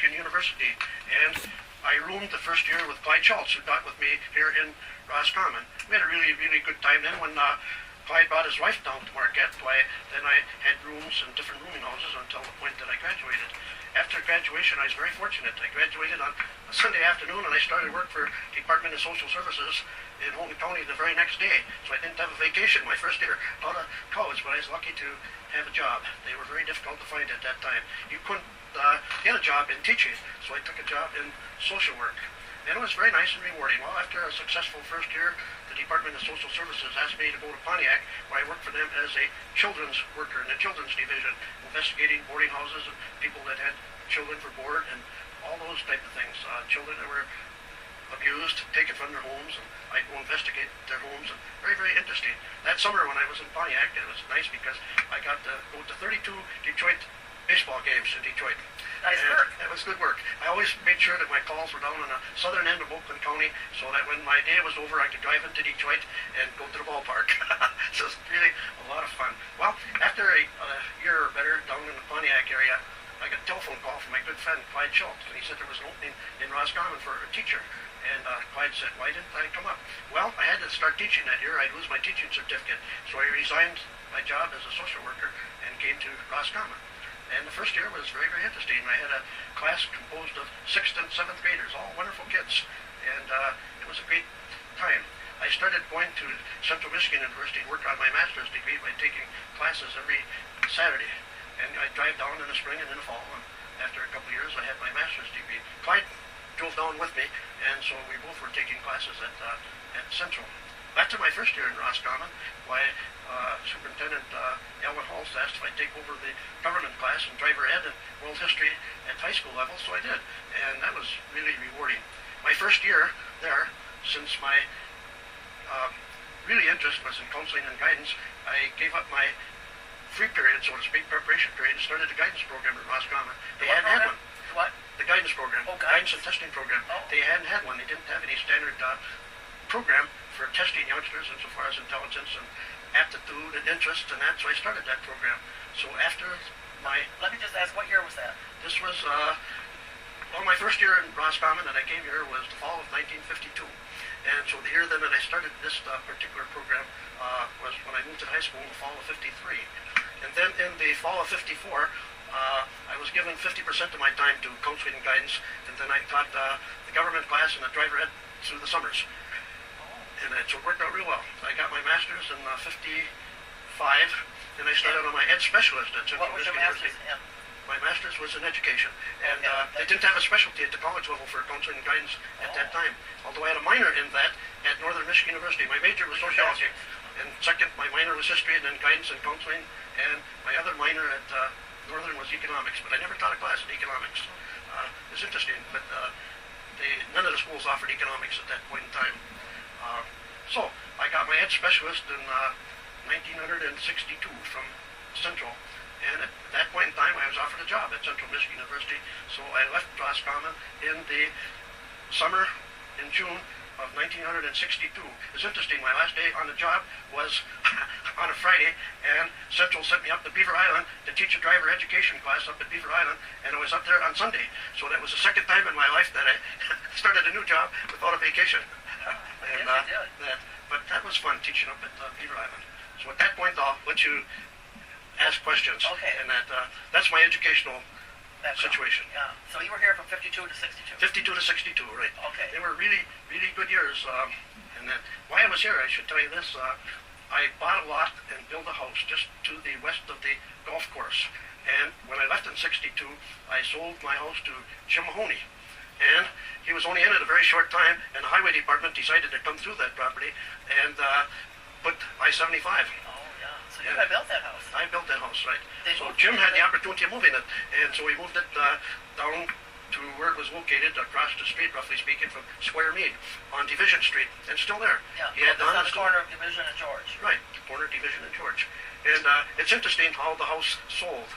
Michigan University, and I roomed the first year with Clyde Schultz, who taught with me here in Roscommon. We had a really, really good time then. When Clyde brought his wife down to Marquette, then I had rooms in different rooming houses until the point that I graduated. After graduation, I was very fortunate. I graduated on a Sunday afternoon, and I started work for Department of Social Services in Hogan County the very next day. So I didn't have a vacation my first year out of college, but I was lucky to have a job. They were very difficult to find at that time. You couldn't get a job in teaching, so I took a job in social work. And it was very nice and rewarding. Well, after a successful first year, the Department of Social Services asked me to go to Pontiac, where I worked for them as a children's worker in the children's division, investigating boarding houses and people that had children for board and all those type of things. Children that were abused, taken from their homes, and I'd go investigate their homes. And very, very interesting. That summer when I was in Pontiac, it was nice because I got to go to 32 Detroit baseball games in Detroit. Nice work. It was good work. I always made sure that my calls were down on the southern end of Oakland County so that when my day was over, I could drive into Detroit and go to the ballpark. So it was really a lot of fun. Well, after a year or better down in the Pontiac area, I got a telephone call from my good friend Clyde Schultz, and he said there was an opening in Roscommon for a teacher. And Clyde said, why didn't I come up? Well, I had to start teaching that year. I'd lose my teaching certificate. So I resigned my job as a social worker and came to Roscommon. And the first year was very, very interesting. I had a class composed of 6th and 7th graders, all wonderful kids. And it was a great time. I started going to Central Michigan University and work on my master's degree by taking classes every Saturday. And I'd drive down in the spring and in the fall. And after a couple of years, I had my master's degree. Clyde drove down with me, and so we both were taking classes at Central. After my first year in Roscommon, Superintendent Ellen Halls asked if I'd take over the government class in driver ed and world history at high school level, so I did. And that was really rewarding. My first year there, since my really interest was in counseling and guidance, I gave up my free period, so to speak, preparation period, and started a guidance program at Roscommon. They hadn't had one. What? The guidance program. Oh, guidance and testing program. Oh. They hadn't had one. They didn't have any standard program for testing youngsters insofar as intelligence and aptitude and interest and that, so I started that program. So after my... Let me just ask, what year was that? This was, well, my first year in Roscommon that I came here was the fall of 1952. And so the year then that I started this particular program was when I moved to high school in the fall of 53. And then in the fall of 54, I was given 50% of my time to counseling and guidance, and then I taught the government class and the driver ed through the summers. And so it worked out real well. I got my master's in 55, and I started on my ed specialist at Central Michigan University. What was your master's in? My master's was in education, and they didn't have a specialty at the college level for counseling and guidance at that time. Although I had a minor in that at Northern Michigan University. My major was sociology, and second, my minor was history, and then guidance and counseling, and my other minor at Northern was economics, but I never taught a class in economics. It's interesting, but none of the schools offered economics at that point in time. So I got my ed specialist in 1962 from Central, and at that point in time I was offered a job at Central Michigan University, so I left Roscommon in the summer, in June of 1962. It's interesting, my last day on the job was on a Friday, and Central sent me up to Beaver Island to teach a driver education class up at Beaver Island, and I was up there on Sunday. So that was the second time in my life that I started a new job without a vacation. And, but that was fun, teaching up at Beaver Island. So at that point, I'll let you ask questions. Okay. And that's my educational situation. Yeah. So you were here from 52 to 62. 52 to 62, right. Okay. They were really, really good years. And then, why I was here, I should tell you this. I bought a lot and built a house just to the west of the golf course. And when I left in 62, I sold my house to Jim Mahoney. And he was only in it a very short time, and the highway department decided to come through that property and put I-75. Oh, yeah. So you had built that house. I built that house, right. They So Jim had the opportunity of moving it, and so we moved it down to where it was located, across the street, roughly speaking, from Square Mead on Division Street, and still there. Yeah, He had on the corner of Division and George. Right, corner of Division and George. And it's interesting how the house sold.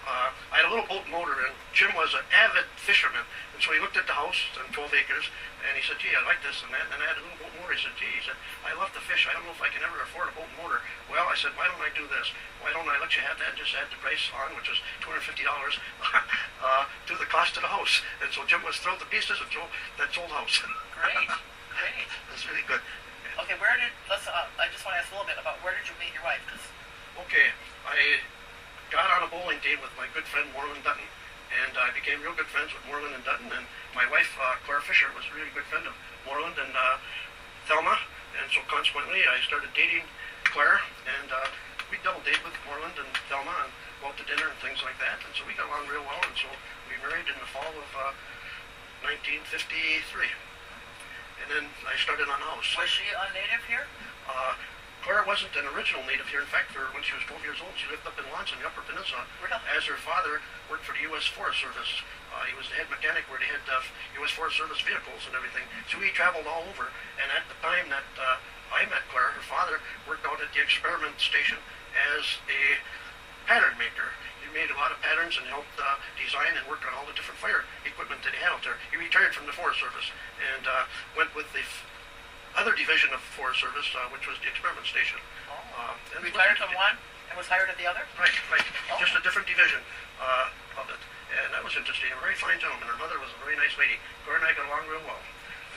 I had a little boat and motor, and Jim was an avid fisherman, and so he looked at the house and 12 acres, and he said, gee, I like this and that, and then I had a little boat and motor. He said, gee, I love to fish. I don't know if I can ever afford a boat and motor. Well, I said, why don't I do this? Why don't I let you have that and just add the price on, which was $250, to the cost of the house. And so Jim was thrilled to pieces of that sold house. Great, great. That's really good. Okay, I just want to ask a little bit about where did you meet your wife? 'Cause Okay, I got on a bowling team with my good friend Moreland Dutton, and I became real good friends with Moreland and Dutton, and my wife, Claire Fisher, was a really good friend of Moreland and Thelma, and so consequently I started dating Claire, and we double date with Moreland and Thelma and go out to dinner and things like that, and so we got along real well, and so we married in the fall of 1953, and then I started on a house. was she a native here? Claire wasn't an original native here. In fact, when she was 12 years old, she lived up in Lawrence in the Upper Peninsula, Really? as her father worked for the U.S. Forest Service. He was the head mechanic where they had U.S. Forest Service vehicles and everything. So he traveled all over. And at the time that I met Claire, her father worked out at the experiment station as a pattern maker. He made a lot of patterns and helped design and work on all the different fire equipment that he had out there. He retired from the Forest Service and went with the other division of Forest Service, which was the experiment station. And retired from one and was hired at the other? Right. Oh. Just a different division of it. And that was interesting. A very fine gentleman. Her mother was a very nice lady. Claire and I got along real well.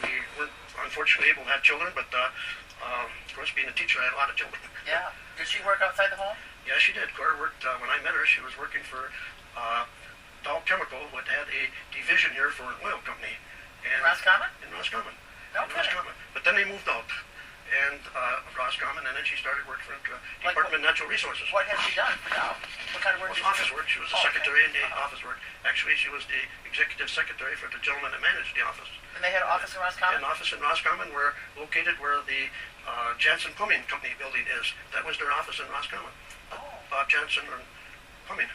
We weren't unfortunately able to have children, but of course, being a teacher, I had a lot of children. Yeah. Did she work outside the home? Yeah, she did. Claire worked, when I met her, she was working for Dow Chemical, which had a division here for an oil company. In Roscommon? In Roscommon. No kidding. Roscommon. But then they moved out, and Roscommon, and then she started working for the Department of Natural Resources. What has she done for Dow? What kind of work It was did she office do? work. She was a Oh, secretary in okay. the office work. Actually, she was the executive secretary for the gentleman that managed the office. And they had an office in Roscommon? An office in Roscommon, were located where the Jansen Plumbing Company building is. That was their office in Roscommon. Oh. Bob Jansen and Plumbing.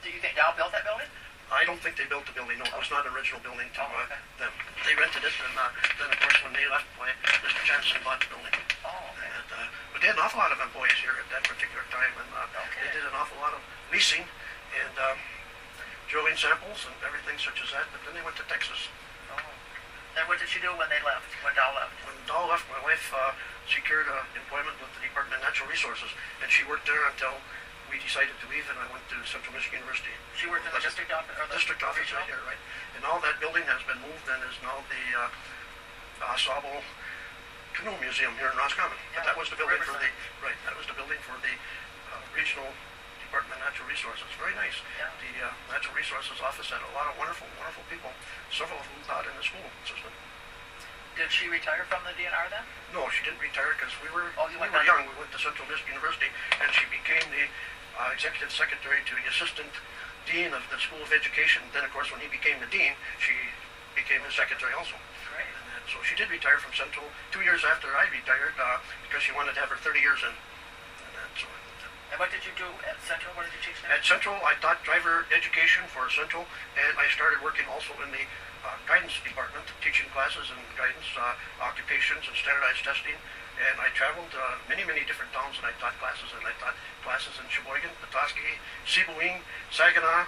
Do you think Dow built that building? I don't think they built the building. No, it was not an original building to okay. them. They rented it, and then, of course, when they left, Mr. Jansen bought the building. Oh, okay. And, but they had an awful lot of employees here at that particular time, and they did an awful lot of leasing and drilling samples and everything such as that. But then they went to Texas. Oh. Then what did she do when they left, when Dow left? When Dow left, my wife secured employment with the Department of Natural Resources, and she worked there until we decided to leave, and I went to Central Michigan University. She worked in the district office? Or the District office right here, right. And all that building has been moved and is now the Sabo Canoe Museum here in Roscommon. Yeah, But that was the building for the, Riverside. right, that was the building for the Regional Department of Natural Resources. Very nice. Yeah. The Natural Resources Office had a lot of wonderful, wonderful people, several of whom taught in the school system. Did she retire from the DNR then? No, she didn't retire because we were Oh, you went young. We went to Central Michigan University, and she became the executive secretary to the assistant dean of the School of Education. Then, of course, when he became the dean, she became his secretary also. Great. And then, so she did retire from Central 2 years after I retired because she wanted to have her 30 years in. And what did you do at Central? What did you teach there? At Central, I taught driver education for Central, and I started working also in the guidance department, teaching classes and guidance, occupations and standardized testing. And I traveled many, many different towns, and I taught classes. And I taught classes in Sheboygan, Petoskey, Sebewaing, Saginaw,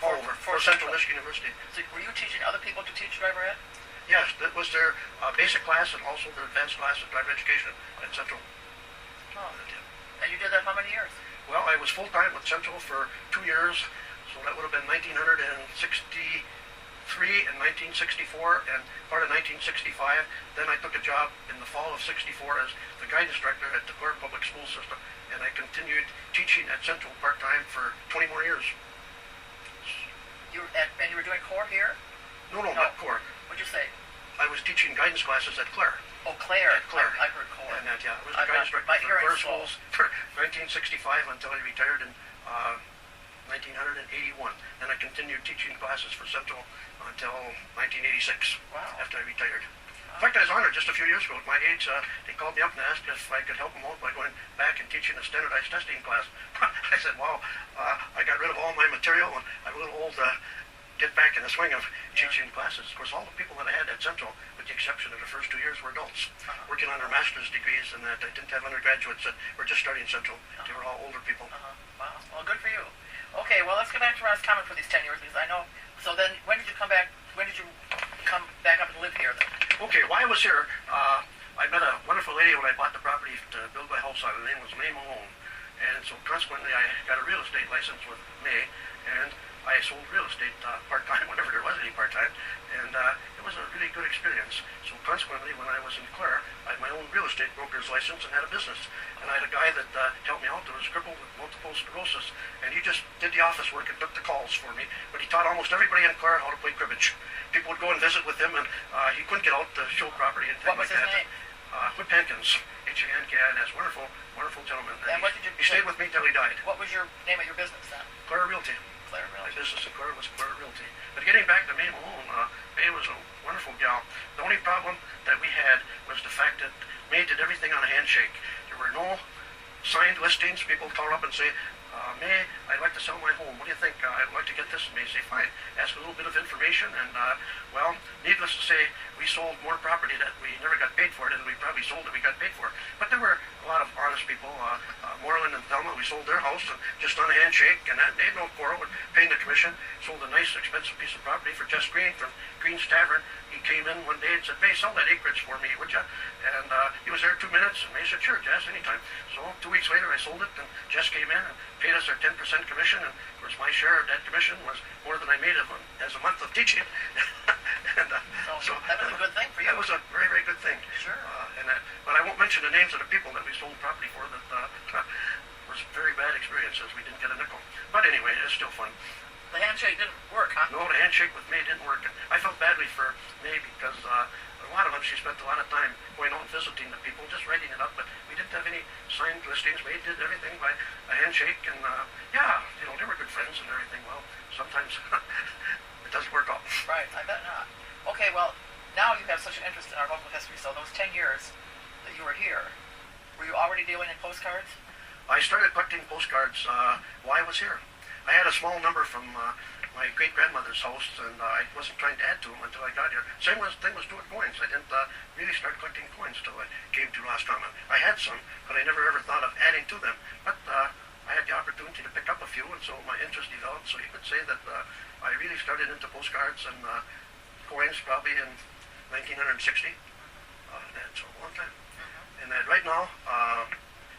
all over for Central Michigan University. So were you teaching other people to teach driver ed? Yes, that was their basic class and also their advanced class of driver education at Central. Oh. And you did that how many years? Well, I was full-time with Central for 2 years, so that would have been 1963 and 1964, and part of 1965. Then I took a job in the fall of 64 as the guidance director at the Clare Public School System, and I continued teaching at Central part-time for 20 more years. And you were doing core here? No, not Core. What'd you say? I was teaching guidance classes at Clare. Oh, Claire. At Clare. I heard core. And I was the guidance director my for hearing's Clare schools for 1965 until I retired in 1981. And I continued teaching classes for Central until 1986. Wow. After I retired. In fact, I was honored just a few years ago at my age. They called me up and asked if I could help them out by going back and teaching a standardized testing class. I said, wow, I got rid of all my material and I'm a little old to get back in the swing of teaching classes. Of course, all the people that I had at Central, with the exception of the first 2 years, were adults, working on their master's degrees, and that I didn't have undergraduates that were just starting Central. They were all older people. Wow. Well, good for you. Okay. Okay, well, let's get back to Roscommon for these 10 years, because I know. So then, when did you come back? When did you come back up and live here then? Okay, while I was here, I met a wonderful lady when I bought the property to build my house on. Her name was May Malone. And so consequently, I got a real estate license with May, and I sold real estate part-time whenever there was any part-time, and it was a really good experience. So consequently, when I was in Clare, I had my own real estate broker's license and had a business. And I had a guy that helped me out that was crippled with multiple sclerosis, and he just did the office work and took the calls for me. But he taught almost everybody in Clare how to play cribbage. People would go and visit with him, and he couldn't get out to show property and things What was like his that. name? Whip Hankins, H-A-N-K-I-N-S, wonderful, wonderful gentleman. And what did you? He stayed with me till he died. What was your name of your business then? Clare Realty. Claire, My really? business in Clare was Clare Realty. But getting back to May Malone, May was a wonderful gal. The only problem that we had was the fact that May did everything on a handshake. There were no signed listings. People call up and say, May, I'd like to sell my home. What do you think? I'd like to get this. And May say, fine. Ask a little bit of information. And, well, needless to say, we sold more property that we never got paid for than we probably sold that we got paid for. But there were a lot of honest people. Moreland and Thelma, we sold their house and just on a handshake. And that, they had no quarrel with paying the commission. Sold a nice, expensive piece of property for Jess Green from Green's Tavern. He came in one day and said, May, sell that acreage for me, would you? And he was there 2 minutes. And May said, sure, Jess, anytime. So 2 weeks later, I sold it. And Jess came in and paid us our 10% commission, and of course my share of that commission was more than I made of as a month of teaching. And, So that was a good thing for you. That was a very, very good thing. Sure. But I won't mention the names of the people that we sold property for. That was very bad experiences. We didn't get a nickel. But anyway, it's still fun. The handshake didn't work, huh? No, the handshake with May didn't work. I felt badly for May because a lot of them, she spent a lot of time going out and visiting the people, just writing it up, but we didn't have any signed listings. May did everything by a handshake, and yeah, you know, they were good friends and everything. Well, sometimes it doesn't work out. Right, I bet not. Okay, well, now you have such an interest in our local history, so those 10 years that you were here, were you already dealing in postcards? I started collecting postcards while I was here. I had a small number from my great-grandmother's house, and I wasn't trying to add to them until I got here. Same thing was doing coins. I didn't really start collecting coins till I came to Roscommon. I had some, but I never ever thought of adding to them. But I had the opportunity to pick up a few, and so my interest developed. So you could say that I really started into postcards and coins probably in 1960. That's a long time. And right now,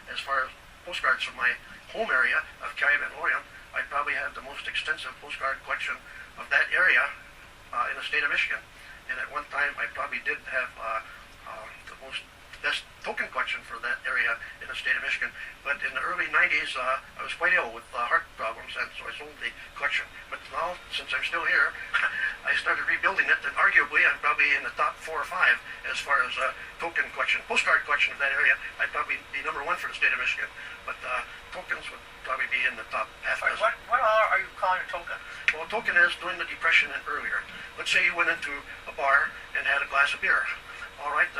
as far as postcards from my home area of Caib and Lorient, I probably have the most extensive postcard collection of that area in the state of Michigan. And at one time, I probably did have the best token collection for that area in the state of Michigan. But in the early 90s, I was quite ill with heart problems, and so I sold the collection. But now, since I'm still here, I started rebuilding it, and arguably I'm probably in the top 4 or 5 as far as token collection, postcard collection of that area. I'd probably be number 1 for the state of Michigan. But tokens would probably be in the top half dozen. What are you calling a token? Well, a token is during the Depression and earlier. Let's say you went into a bar and had a glass of beer. All right,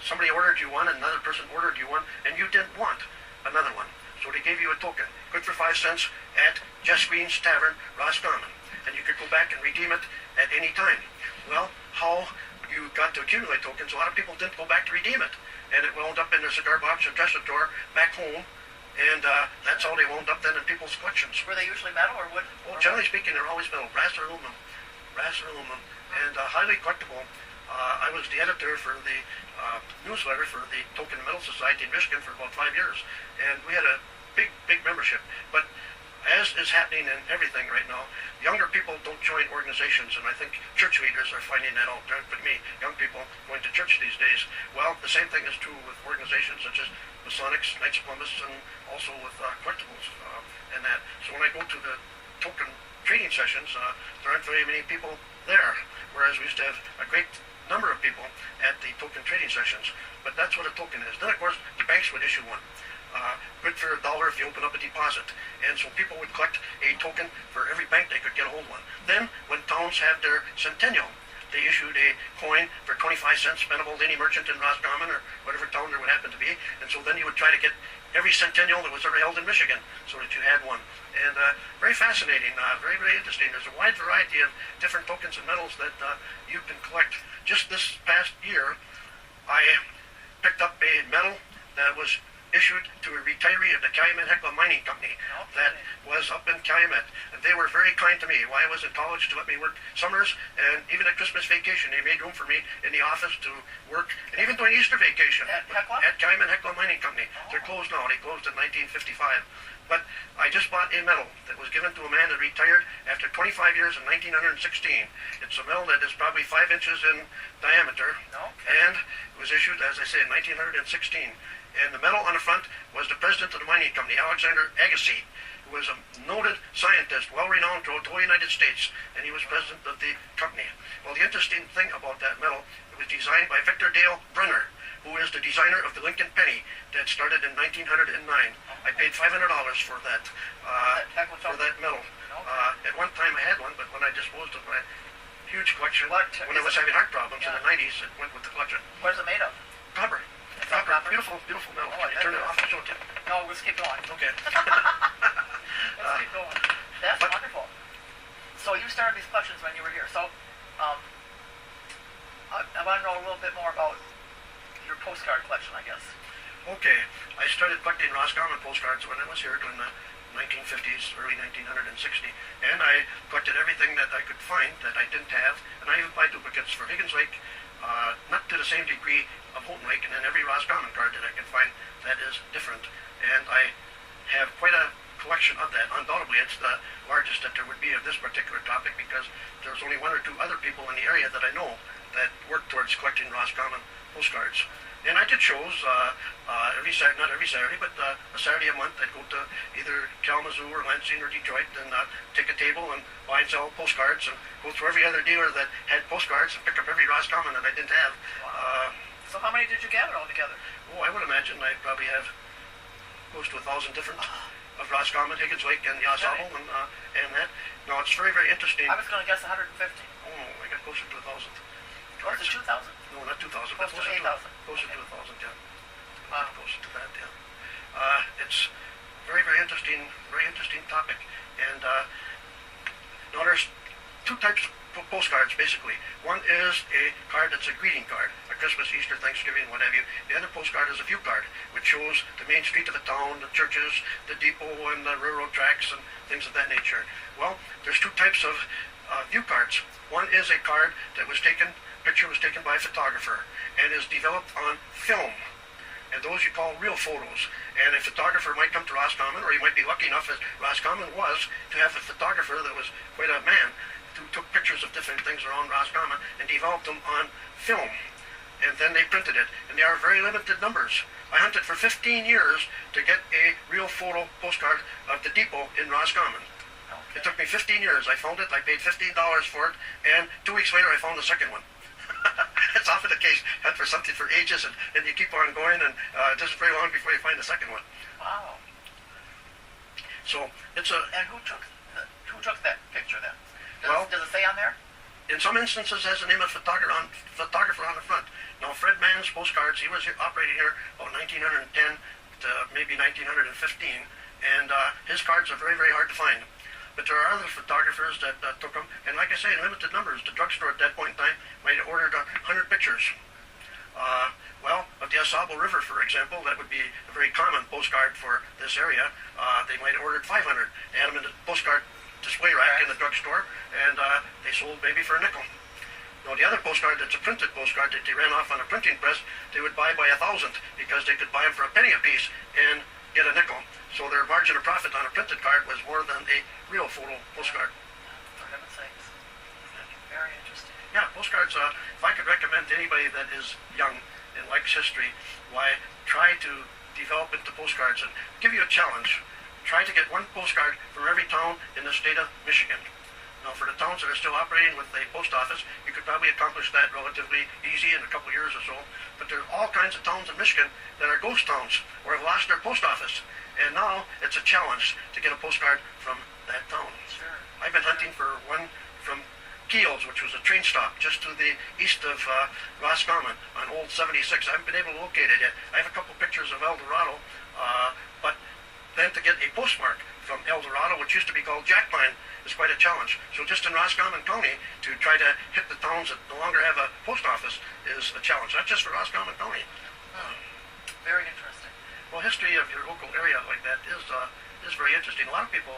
somebody ordered you one, and another person ordered you one, and you didn't want another one. So they gave you a token, good for 5 cents at Jess Green's Tavern, Roscommon. And you could go back and redeem it at any time. Well, how you got to accumulate tokens, a lot of people didn't go back to redeem it. And it wound up in their cigar box or dresser drawer back home. And that's how they wound up then in people's collections. Were they usually metal or wood? Well, generally speaking, they're always metal, brass or aluminum. And highly collectible. I was the editor for the newsletter for the Token Metal Society in Michigan for about 5 years. And we had a big, big membership. But as is happening in everything right now, younger people don't join organizations, and I think church leaders are finding that out. But me, young people going to church these days. Well, the same thing is true with organizations such as Masonics, Knights of Columbus, and also with collectibles and that. So when I go to the token trading sessions, there aren't very many people there, whereas we used to have a great number of people at the token trading sessions. But that's what a token is. Then, of course, the banks would issue one. Good for $1 if you open up a deposit. And so people would collect a token for every bank they could get a hold of one. Then, when towns had their centennial, they issued a coin for 25 cents spendable to any merchant in Roscommon or whatever town there would happen to be. And so then you would try to get every centennial that was ever held in Michigan so that you had one. And very fascinating, very, very interesting. There's a wide variety of different tokens and metals that you can collect. Just this past year, I picked up a medal that was issued to a retiree of the Calumet Hecla Mining Company that was up in Calumet. And they were very kind to me while I was in college to let me work summers, and even at Christmas vacation they made room for me in the office to work, and even during Easter vacation At Hecla? at Calumet Hecla Mining Company. They're closed now. They closed in 1955. But I just bought a medal that was given to a man that retired after 25 years in 1916. It's a medal that is probably 5 inches in diameter, and it was issued, as I say, in 1916. And the medal on the front was the president of the mining company, Alexander Agassiz, who was a noted scientist, well-renowned throughout the whole United States, and he was president of the company. Well, the interesting thing about that medal, it was designed by Victor Dale Brenner, who is the designer of the Lincoln penny that started in 1909. I paid $500 for that medal. At one time I had one, but when I disposed of my huge collection, when I was having heart problems in the 90s, it went with the collection. What is it made of? Copper. Copper. Beautiful, beautiful medal. Can you turn it off and show it to you? No, let's keep going. Okay. Let's keep going. That's wonderful. So you started these collections when you were here. So I want to know a little bit more about your postcard collection, I guess. Okay. I started collecting Roscommon postcards when I was here during the 1950s, early 1960, and I collected everything that I could find that I didn't have, and I even buy duplicates for Higgins Lake, not to the same degree of Houghton Lake, and then every Roscommon card that I can find that is different, and I have quite a collection of that. Undoubtedly, it's the largest that there would be of this particular topic, because there's only 1 or 2 other people in the area that I know that work towards collecting Roscommon postcards. And I did shows every Saturday, not every Saturday, but a Saturday a month. I'd go to either Kalamazoo or Lansing or Detroit and take a table and buy and sell postcards and go through every other dealer that had postcards and pick up every Roscommon that I didn't have. So how many did you gather altogether? Oh, I would imagine I probably have close to 1,000 different of Roscommon, Higgins Lake, and the Osable, and that. Now, it's very, very interesting. I was going to guess 150. Oh, I got closer to 1,000. Close to 2,000? No, not 2,000, but Close to 8,000. Closer to 1,000, yeah. Wow. Closer to that, yeah. It's very, very interesting topic. And now there's 2 types of postcards, basically. One is a card that's a greeting card, a Christmas, Easter, Thanksgiving, what have you. The other postcard is a view card, which shows the main street of the town, the churches, the depot, and the railroad tracks, and things of that nature. Well, there's 2 types of view cards. One is a card that was taken, picture was taken by a photographer, and is developed on film. And those you call real photos. And a photographer might come to Roscommon, or he might be lucky enough, as Roscommon was, to have a photographer that was quite a man, who took pictures of different things around Roscommon and developed them on film. And then they printed it. And they are very limited numbers. I hunted for 15 years to get a real photo postcard of the depot in Roscommon. It took me 15 years. I found it, I paid $15 for it, and 2 weeks later I found the second one. That's often the case. Hunt for something for ages, and you keep on going, and it isn't very long before you find the second one. Wow. So it's a. And who took that picture then? Does it say on there? In some instances, has the name of photographer on the front. Now, Fred Mann's postcards, he was operating here about 1910 to maybe 1915, and his cards are very, very hard to find. But there are other photographers that took them, and like I say, in limited numbers. The drugstore at that point in time might have ordered 100 pictures. Of the Osable River, for example, that would be a very common postcard for this area. They might have ordered 500. They had them in the postcard display rack in the drugstore, and they sold maybe for a nickel. Now, the other postcard that's a printed postcard that they ran off on a printing press, they would buy by 1,000 because they could buy them for a penny a piece and get a nickel. So their margin of profit on a printed card was more than a real photo postcard. For heaven's sakes. Very interesting. Yeah, postcards, if I could recommend to anybody that is young and likes history, why, try to develop into postcards and give you a challenge. Try to get 1 postcard from every town in the state of Michigan. Now, for the towns that are still operating with a post office, you could probably accomplish that relatively easy in a couple of years or so. But there are all kinds of towns in Michigan that are ghost towns or have lost their post office. And now it's a challenge to get a postcard from that town. Sure. I've been hunting for one from Keels, which was a train stop just to the east of Roscommon on Old 76. I haven't been able to locate it yet. I have a couple pictures of El Dorado, but then to get a postmark from El Dorado, which used to be called Jack Pine, is quite a challenge. So just in Roscommon County, to try to hit the towns that no longer have a post office is a challenge. Not just for Roscommon County. Very interesting. Well, history of your local area like that is very interesting. A lot of people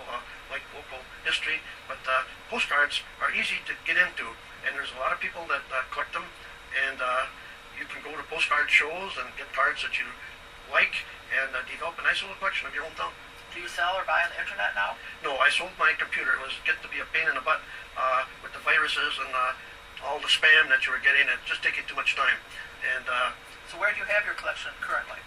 like local history, but postcards are easy to get into, and there's a lot of people that collect them, and you can go to postcard shows and get cards that you like, and develop a nice little collection of your hometown. Do you sell or buy on the internet now? No, I sold my computer. It was getting to be a pain in the butt with the viruses and all the spam that you were getting. It's just taking too much time. And so where do you have your collection currently?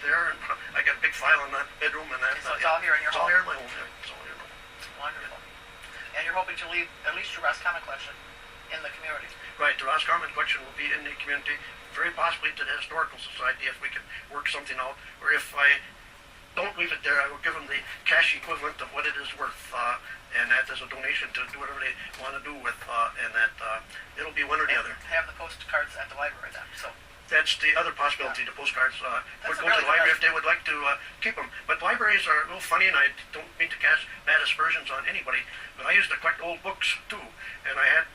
there, and I got a big file in that bedroom, and that. So it's all here in your home? It's all here in my home. Yeah. It's all here in my home. Wonderful. And you're hoping to leave at least your Roscommon collection in the community? Right. The Roscommon collection will be in the community, very possibly to the Historical Society if we can work something out, or if I don't leave it there, I will give them the cash equivalent of what it is worth, and that is a donation to do whatever they want to do with, and that it'll be one or the other. Have the postcards at the library then. So that's the other possibility. The postcards would go to the library if they would like to keep them. But libraries are a little funny, and I don't mean to cast bad aspersions on anybody, but I used to collect old books too, and I had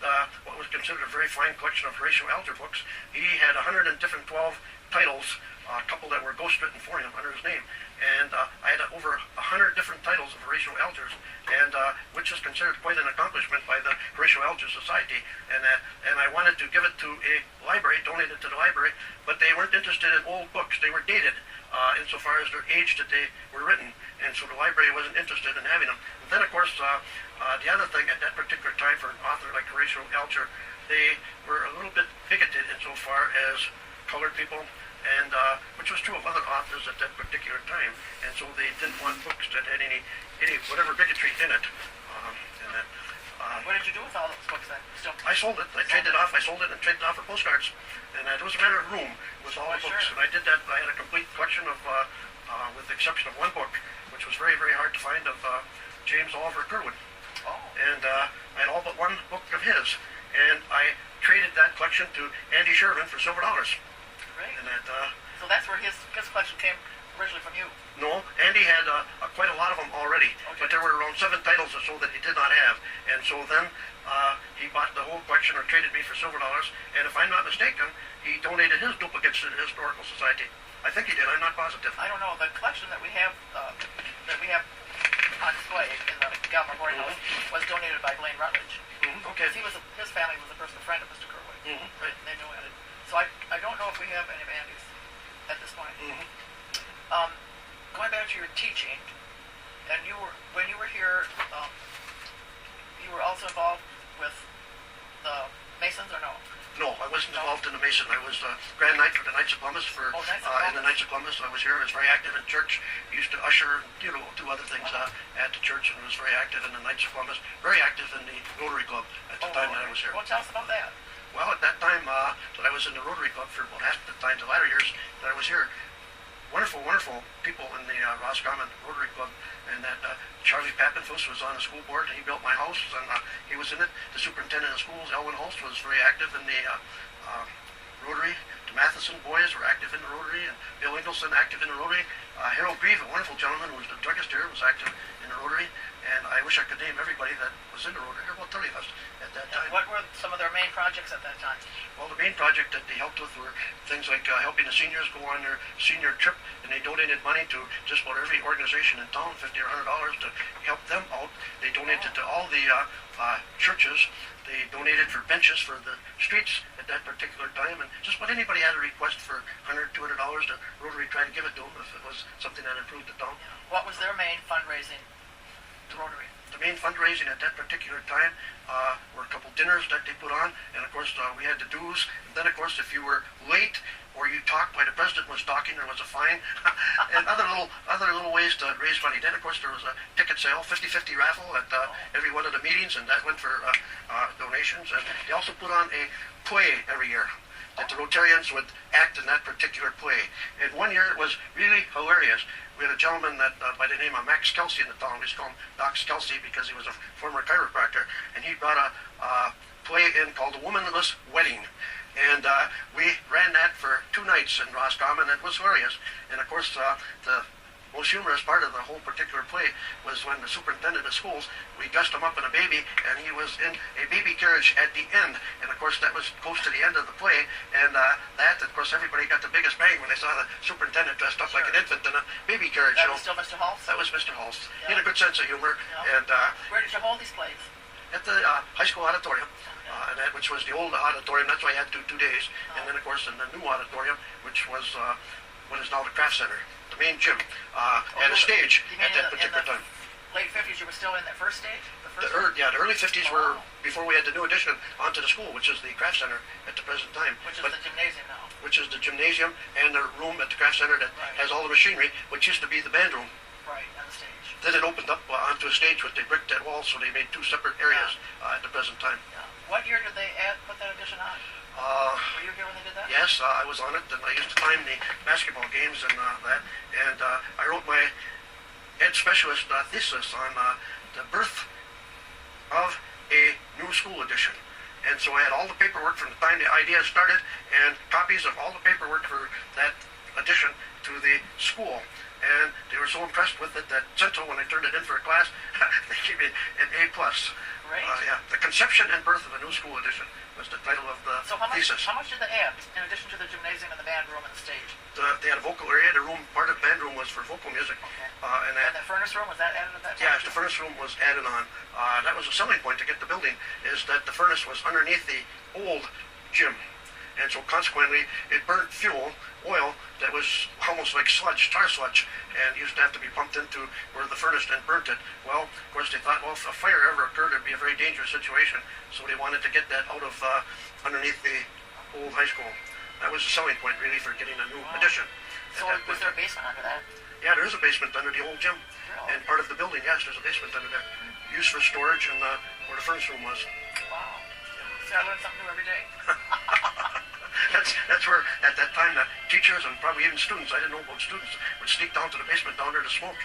what was considered a very fine collection of Horatio Alger books. He had 112 titles, a couple that were ghostwritten for him under his name. And I had over 100 different titles of Horatio Alger's, and which is considered quite an accomplishment by the Horatio Alger Society. And I wanted to give it to a library, donate it to the library, but they weren't interested in old books. They were dated insofar as their age that they were written, and so the library wasn't interested in having them. And then, of course, the other thing at that particular time for an author like Horatio Alger, they were a little bit bigoted insofar as colored people, and which was true of other authors at that particular time, and so they didn't want books that had any whatever bigotry in it. What did you do with all those books then? I sold it. I traded it off. I sold it and traded it off for postcards, and it was a matter of room with all the books. And I did that. I had a complete collection of, with the exception of one book, which was very, very hard to find, of James Oliver Curwood. Oh. And I had all but one book of his, and I traded that collection to Andy Sherman for silver dollars. Great. And that, so that's where his collection came originally from you? No, Andy had quite a lot of them already, okay. but there were around 7 titles or so that he did not have, and so then he bought the whole collection or traded me for silver dollars, and if I'm not mistaken, he donated his duplicates to the Historical Society. I think he did. I'm not positive. I don't know. The collection that we have on display in the Galmar Boarding House was donated by Blaine Rutledge. Okay. His family was a personal friend of Mr. Curwood. Right. They knew it. So I don't know if we have any of Andy's at this point. Going back to your teaching, and when you were here, you were also involved with the Masons, or no? No, I wasn't involved in the Mason. I was Grand Knight for the Knights of Columbus. In the Knights of Columbus, I was here. I was very active in church. Used to usher, do other things at the church, and was very active in the Knights of Columbus. Very active in the Rotary Club at the time that I was here. Well, tell us about that. Well, at that time that I was in the Rotary Club for about half the time, the latter years that I was here, wonderful, wonderful people in the Roscommon Rotary Club, and that Charlie Pappenfuss was on the school board, and he built my house, and he was in it. The superintendent of schools, Elwin Holst, was very active in the Rotary. The Matheson boys were active in the Rotary, and Bill Ingleson active in the Rotary. Harold Grieve, a wonderful gentleman who was the druggist here, was active in the Rotary, and I wish I could name everybody that was in the Rotary. There were about 30 of us at that time. What were some of their main projects at that time? Well, the main project that they helped with were things like helping the seniors go on their senior trip, and they donated money to just about every organization in town, $50 or $100 to help them out. They donated to all the churches. They donated for benches for the streets at that particular time, and just when anybody had a request for $100, $200, the Rotary tried to give it to them if it was something that improved the town. What was their main fundraising, the Rotary? The main fundraising at that particular time were a couple dinners that they put on, and of course we had the dues. And then of course if you were late or you talked while the president was talking, there was a fine, and other little ways to raise money. Then of course there was a ticket sale, 50-50 raffle at every one of the meetings, and that went for donations. And they also put on a play every year that the Rotarians would act in that particular play. And one year it was really hilarious. We had a gentleman that by the name of Max Kelsey in the town. We used to call him Doc Kelsey because he was a former chiropractor, and he brought a play in called The Womanless Wedding. And we ran that for 2 nights in Roscommon, and it was hilarious. And of course, the most humorous part of the whole particular play was when the superintendent of schools, we dressed him up in a baby, and he was in a baby carriage at the end. And of course, that was close to the end of the play, and of course, everybody got the biggest bang when they saw the superintendent dressed up like an infant in a baby carriage. That was still Mr. Hulse? That was Mr. Hulse. He had a good sense of humor. Yeah. And where did you hold these plays? at the high school auditorium, which was the old auditorium. That's why I had to do 2 days. And then, of course, in the new auditorium, which was what is now the Craft Center, the main gym, and a stage at that particular time. Late 50s, you were still in that first stage? The early 50s were before we had the new addition onto the school, which is the Craft Center at the present time. Which is the gymnasium now. Which is the gymnasium and the room at the Craft Center that has all the machinery, which used to be the band room. Right, and the stage. Then it opened up onto a stage with they bricked that wall, so they made 2 separate areas at the present time. Yeah. What year did they put that addition on? Were you here when they did that? Yes, I was on it, and I used to time the basketball games and that. And I wrote my ed specialist thesis on the birth of a new school edition. And so I had all the paperwork from the time the idea started and copies of all the paperwork for that addition to the school. And they were so impressed with it that Central, when I turned it in for a class, they gave me an A+. Great. The conception and birth of a new school edition was the title of the thesis. How much did they add, in addition to the gymnasium and the band room and the stage? They had a vocal area. The room, part of the band room was for vocal music. Okay. And the furnace room, was that added at that time? Yeah, the furnace room was added on. That was a selling point to get the building, is that the furnace was underneath the old gym. And so consequently, it burnt oil that was almost like sludge, tar sludge, and used to have to be pumped into where the furnace then burnt it. Well, of course, they thought, well, if a fire ever occurred, it'd be a very dangerous situation. So they wanted to get that out of underneath the old high school. That was the selling point, really, for getting a new addition. So was there a basement under that? Yeah, there is a basement under the old gym. Really? And part of the building, yes, there's a basement under there. Used for storage and where the furnace room was. Wow. See, I learn something new every day. That's where, at that time, the teachers and probably even students, I didn't know about students, would sneak down to the basement down there to smoke.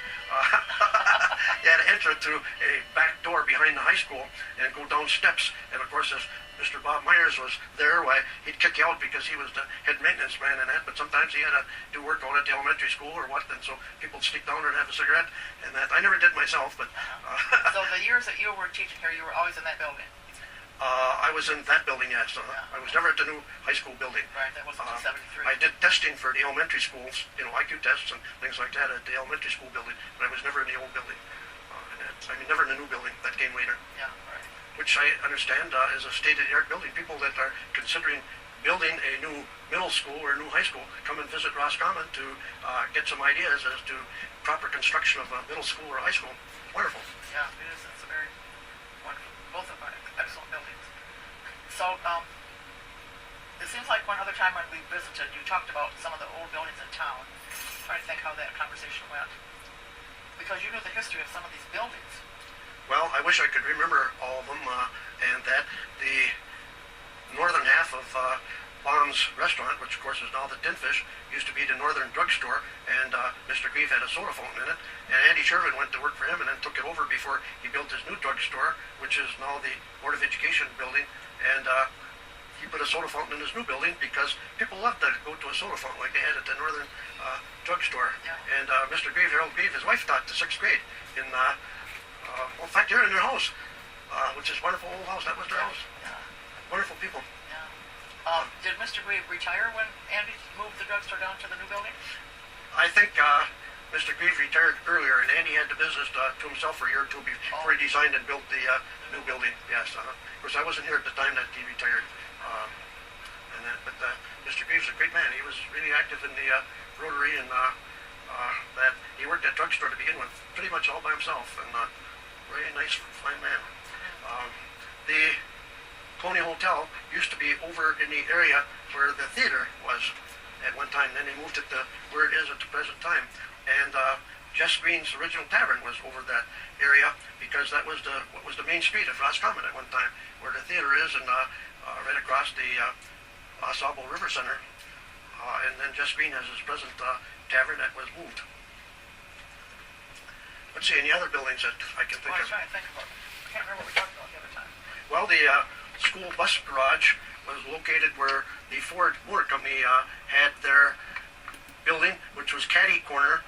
You had to enter through a back door behind the high school and go down steps. And of course, if Mr. Bob Myers was there, why, he'd kick you out because he was the head maintenance man and that. But sometimes he had to do work out at the elementary school or what, and so people would sneak down there and have a cigarette. And that I never did myself, but... So the years that you were teaching here, you were always in that building? I was in that building, yes. I was never at the new high school building. Right, that was until 73. I did testing for the elementary schools, IQ tests and things like that at the elementary school building, but I was never in the old building. Never in the new building. That came later. Yeah, right. Which I understand is a state-of-the-art building. People that are considering building a new middle school or a new high school come and visit Roscommon to get some ideas as to proper construction of a middle school or a high school. Wonderful. Yeah, it is. It's a very wonderful. Both of them are excellent buildings. So, it seems like one other time when we visited, you talked about some of the old buildings in town. I'm trying to think how that conversation went. Because you knew the history of some of these buildings. Well, I wish I could remember all of them, and that the northern half of Baum's restaurant, which of course is now the Tin Fish, used to be the Northern Drugstore, and Mr. Grieve had a soda fountain in it, and Andy Shervin went to work for him and then took it over before he built his new drugstore, which is now the Board of Education building, and he put a soda fountain in his new building because people loved to go to a soda fountain like they had at the Northern Drugstore. Yeah. And Mr. Grieve, Harold Grieve, his wife taught the 6th grade in, in fact, they're in their house, which is a wonderful old house. That was their house. Yeah. Wonderful people. Yeah. Did Mr. Grieve retire when Andy moved the drugstore down to the new building? I think Mr. Grieve retired earlier, and Andy had the business to himself for a year or 2 before he designed and built the new building. Yes. Of course, I wasn't here at the time that he retired. But Mr. Grieve's a great man. He was really active in the Rotary, and that he worked at drugstore to begin with, pretty much all by himself, and very nice, fine man. The Colonial Hotel used to be over in the area where the theater was at one time. Then they moved it to where it is at the present time. And Jess Green's original tavern was over that area because that was what was the main street of Roscommon at one time, where the theater is, and right across the Sabo River Center. And then Jess Green has his present tavern that was moved. Let's see, any other buildings that I can think of? I'm trying to think about it. I can't remember what we talked about the other time. Well, the school bus garage was located where the Ford Motor Company had their building, which was Caddy Corner,